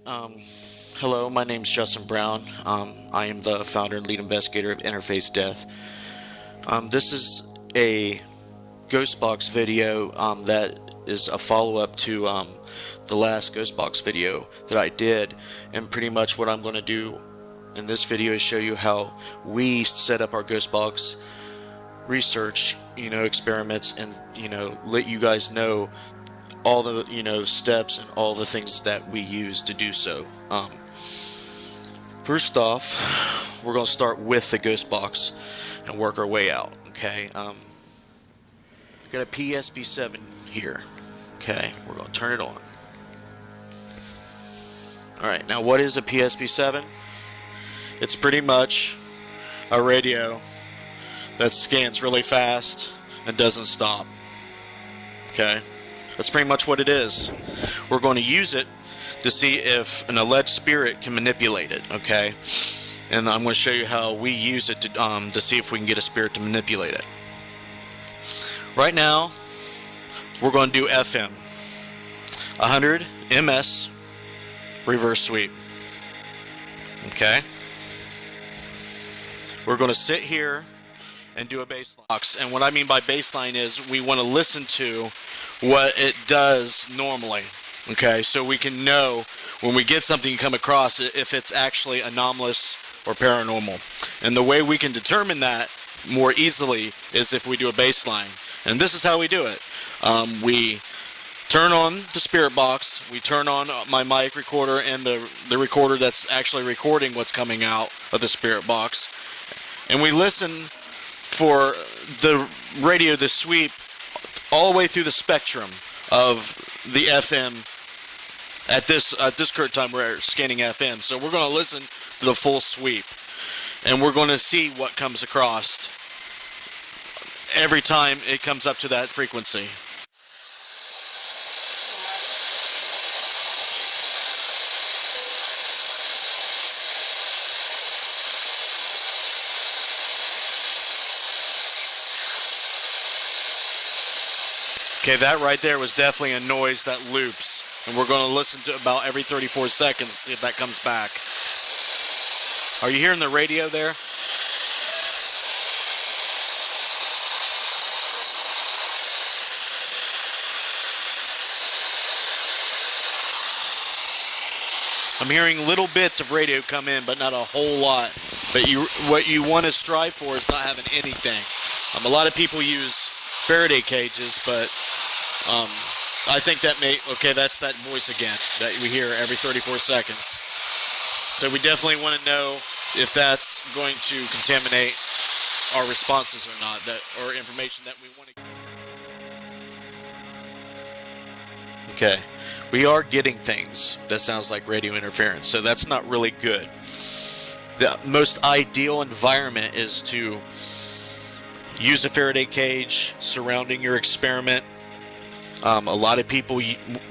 Hello, my name's Justin Brown. I am the founder and lead investigator of Interface Death. This is a Ghostbox video that is a follow-up to the last Ghostbox video that I did, and pretty much what I'm going to do in this video is show you how we set up our Ghostbox research, experiments, and let you guys know all the steps and all the things that we use to do so. First off, we're going to start with the Ghostbox and work our way out. Okay, got a PSB7 here. Okay, we're going to turn it on. Alright, now what is a PSB7? It's pretty much a radio that scans really fast and doesn't stop. Okay, that's pretty much what it is. We're going to use it to see if an alleged spirit can manipulate it. Okay, and I'm going to show you how we use it to see if we can get a spirit to manipulate it. Right now, we're going to do FM, 100 ms reverse sweep. Okay, we're going to sit here and do a baseline. And what I mean by baseline is we want to listen to what it does normally. Okay, so we can know when we get something come across it if it's actually anomalous or paranormal. And the way we can determine that more easily is if we do a baseline. And this is how we do it. We turn on the Spiritbox, we turn on my mic recorder and the recorder that's actually recording what's coming out of the Spiritbox, and we listen for the radio to sweep all the way through the spectrum of the FM. At this current time we're scanning FM, so we're going to listen to the full sweep, and we're going to see what comes across every time it comes up to that frequency. Okay, that right there was definitely a noise that loops, and we're going to listen to about every 34 seconds to see if that comes back. Are you hearing the radio there? I'm hearing little bits of radio come in, but not a whole lot. But what you want to strive for is not having anything. A lot of people use Faraday cages, but I think that that's that voice again that we hear every 34 seconds. So we definitely want to know if that's going to contaminate our responses or not, or information that we want to. Okay, we are getting things that sounds like radio interference, so that's not really good. The most ideal environment is to use a Faraday cage surrounding your experiment. A lot of people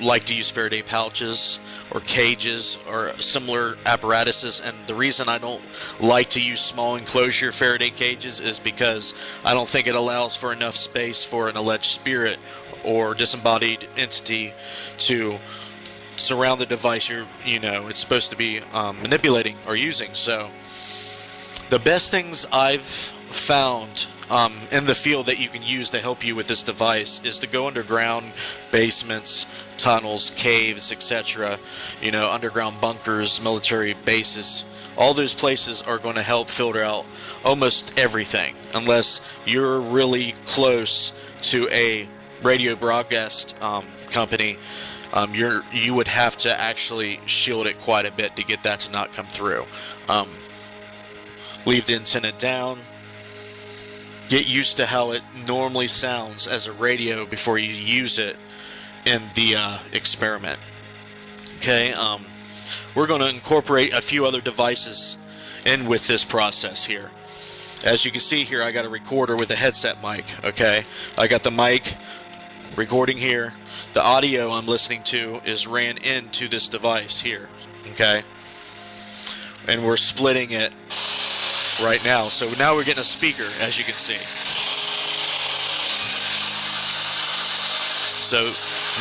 like to use Faraday pouches or cages or similar apparatuses, and the reason I don't like to use small enclosure Faraday cages is because I don't think it allows for enough space for an alleged spirit or disembodied entity to surround the device it's supposed to be manipulating or using. So the best things I've found in the field that you can use to help you with this device is to go underground, basements, tunnels, caves, etc. Underground bunkers, military bases. All those places are going to help filter out almost everything, unless you're really close to a radio broadcast company. You would have to actually shield it quite a bit to get that to not come through. Leave the antenna down. Get used to how it normally sounds as a radio before you use it in the experiment. Okay, we're going to incorporate a few other devices in with this process here. As you can see here, I got a recorder with a headset mic. Okay, I got the mic recording here. The audio I'm listening to is ran into this device here. Okay, and we're splitting it right now. So now we're getting a speaker, as you can see. So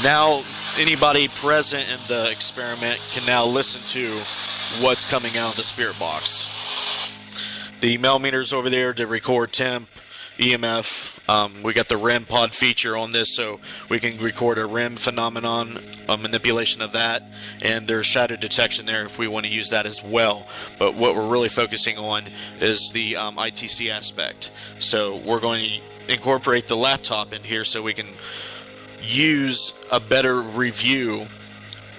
now anybody present in the experiment can now listen to what's coming out of the Spiritbox. The millimeters over there to record temp, EMF. We got the REM pod feature on this, so we can record a REM phenomenon, a manipulation of that, and there's shadow detection there if we want to use that as well. But what we're really focusing on is the ITC aspect. So we're going to incorporate the laptop in here so we can use a better review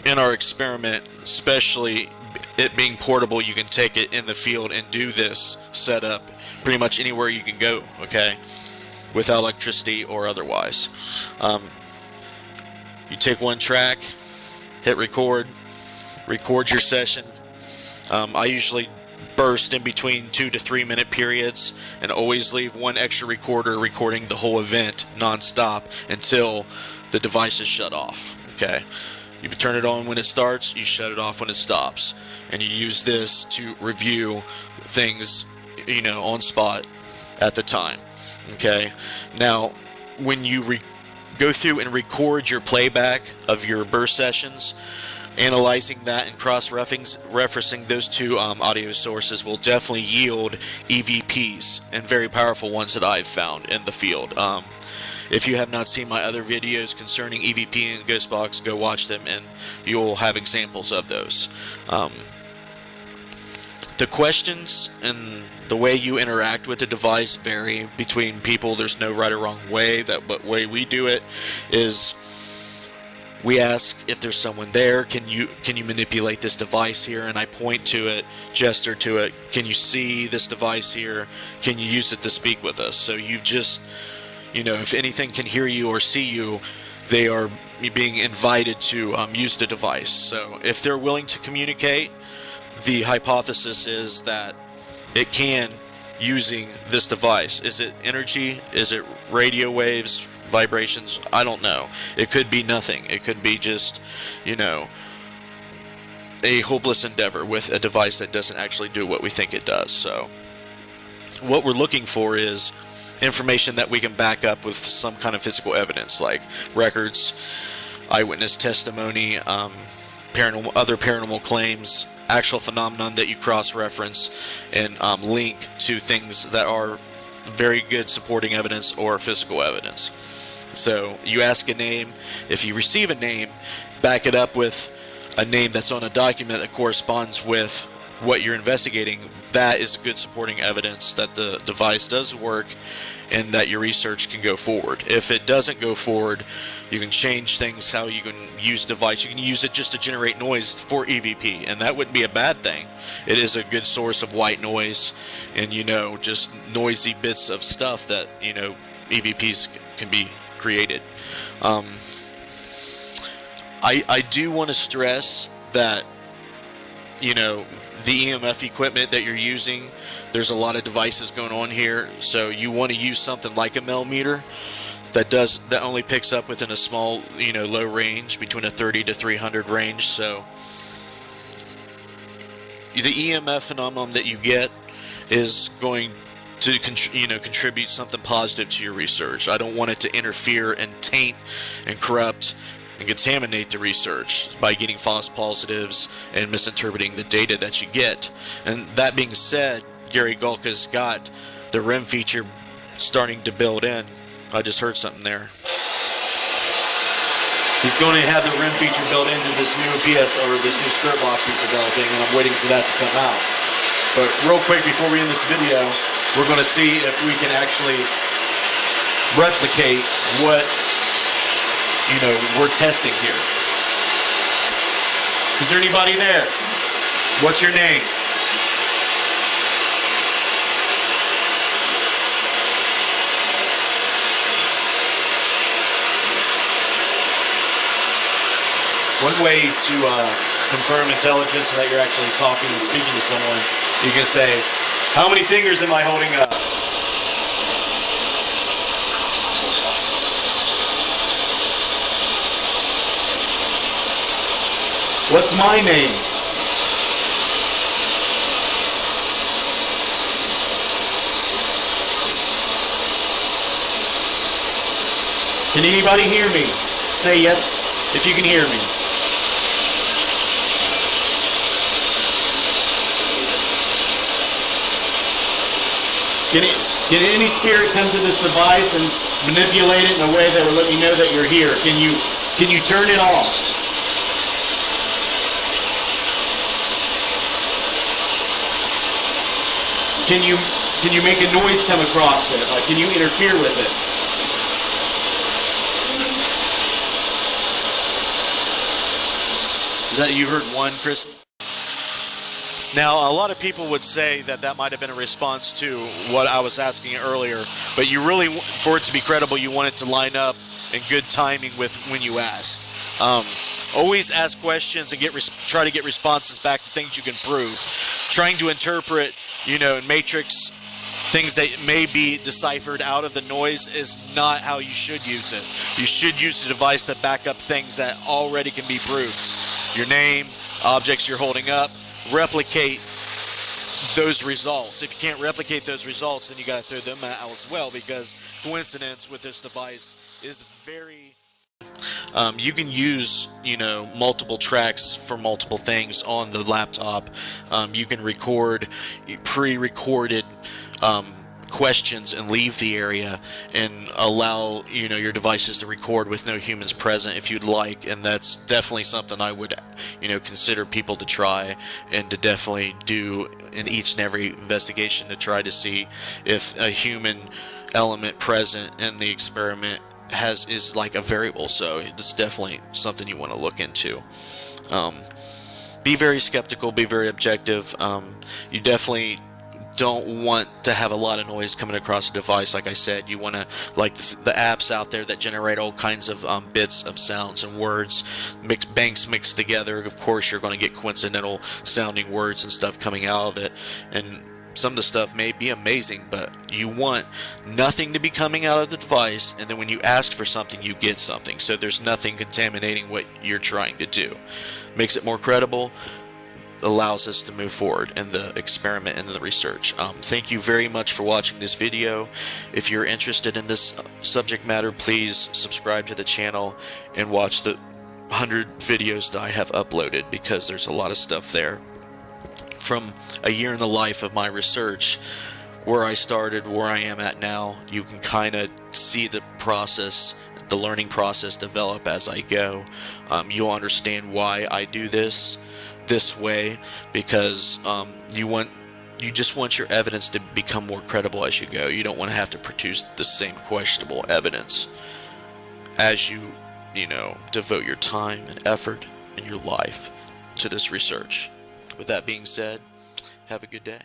in our experiment, especially it being portable. You can take it in the field and do this setup pretty much anywhere you can go, okay, without electricity or otherwise. You take one track, hit record your session. I usually burst in between 2 to 3 minute periods and always leave one extra recorder recording the whole event non-stop until the device is shut off, okay? You turn it on when it starts, you shut it off when it stops, and you use this to review things, you know, on spot at the time, okay? Now, when you go through and record your playback of your burst sessions, analyzing that and cross-referencing those two audio sources will definitely yield EVPs, and very powerful ones that I've found in the field. If you have not seen my other videos concerning EVP and Ghostbox, go watch them and you'll have examples of those. The questions and the way you interact with the device vary between people. There's no right or wrong way. But way we do it is we ask if there's someone there, can you manipulate this device here? And I point to it, gesture to it. Can you see this device here? Can you use it to speak with us? So you just, you know, if anything can hear you or see you, they are being invited to use the device. So if they're willing to communicate, the hypothesis is that it can using this device. Is it energy? Is it radio waves, vibrations? I don't know. It could be nothing. It could be just, you know, a hopeless endeavor with a device that doesn't actually do what we think it does. So what we're looking for is information that we can back up with some kind of physical evidence, like records, eyewitness testimony, other paranormal claims, actual phenomenon that you cross-reference and link to things that are very good supporting evidence or physical evidence. So you ask a name. If you receive a name, back it up with a name that's on a document that corresponds with what you're investigating. That is good supporting evidence that the device does work and that your research can go forward. If it doesn't go forward, you can change things, how you can use the device. You can use it just to generate noise for EVP, and that wouldn't be a bad thing. It is a good source of white noise and, you know, just noisy bits of stuff that, you know, EVPs can be created. I do want to stress that, you know, the EMF equipment that you're using, there's a lot of devices going on here, so you want to use something like a millimeter that only picks up within a small, you know, low range, between a 30 to 300 range. So the EMF phenomenon that you get is going to contribute something positive to your research. I don't want it to interfere and taint and corrupt and contaminate the research by getting false positives and misinterpreting the data that you get. And that being said, Gary Gulka's got the REM feature starting to build in. I just heard something there. He's going to have the REM feature built into this new this new Spiritbox he's developing, and I'm waiting for that to come out. But real quick, before we end this video, we're going to see if we can actually replicate what, you know, we're testing here. Is there anybody there? What's your name? One way to confirm intelligence and that you're actually talking and speaking to someone, you can say, how many fingers am I holding up? What's my name? Can anybody hear me? Say yes. if you can hear me. Can any spirit come to this device and manipulate it in a way that will let me know that you're here? Can you turn it off? Can you make a noise come across it? Like, can you interfere with it? Is that, you heard one, Chris? Now, a lot of people would say that that might have been a response to what I was asking earlier, but you really, for it to be credible, you want it to line up in good timing with when you ask. Always ask questions and try to get responses back to things you can prove. Trying to interpret, in matrix, things that may be deciphered out of the noise is not how you should use it. You should use a device that back up things that already can be proved. Your name, objects you're holding up, replicate those results. If you can't replicate those results, then you got to throw them out as well, because coincidence with this device is very... you can use, multiple tracks for multiple things on the laptop. You can record pre-recorded questions and leave the area and allow, your devices to record with no humans present if you'd like. And that's definitely something I would, consider people to try and to definitely do in each and every investigation, to try to see if a human element present in the experiment is like a variable. So it's definitely something you want to look into. Be very skeptical, be very objective. You definitely don't want to have a lot of noise coming across the device. Like I said, you want to, like the apps out there that generate all kinds of bits of sounds and words, banks mixed together. Of course, you're going to get coincidental sounding words and stuff coming out of it, and some of the stuff may be amazing, but you want nothing to be coming out of the device, and then when you ask for something, you get something. So there's nothing contaminating what you're trying to do. Makes it more credible, allows us to move forward in the experiment and the research. Thank you very much for watching this video. If you're interested in this subject matter, please subscribe to the channel and watch the 100 videos that I have uploaded, because there's a lot of stuff there. From a year in the life of my research, where I started, where I am at now, you can kind of see the process, the learning process develop as I go. You'll understand why I do this way, because you just want your evidence to become more credible as you go. You don't want to have to produce the same questionable evidence as you devote your time and effort and your life to this research. With that being said, have a good day.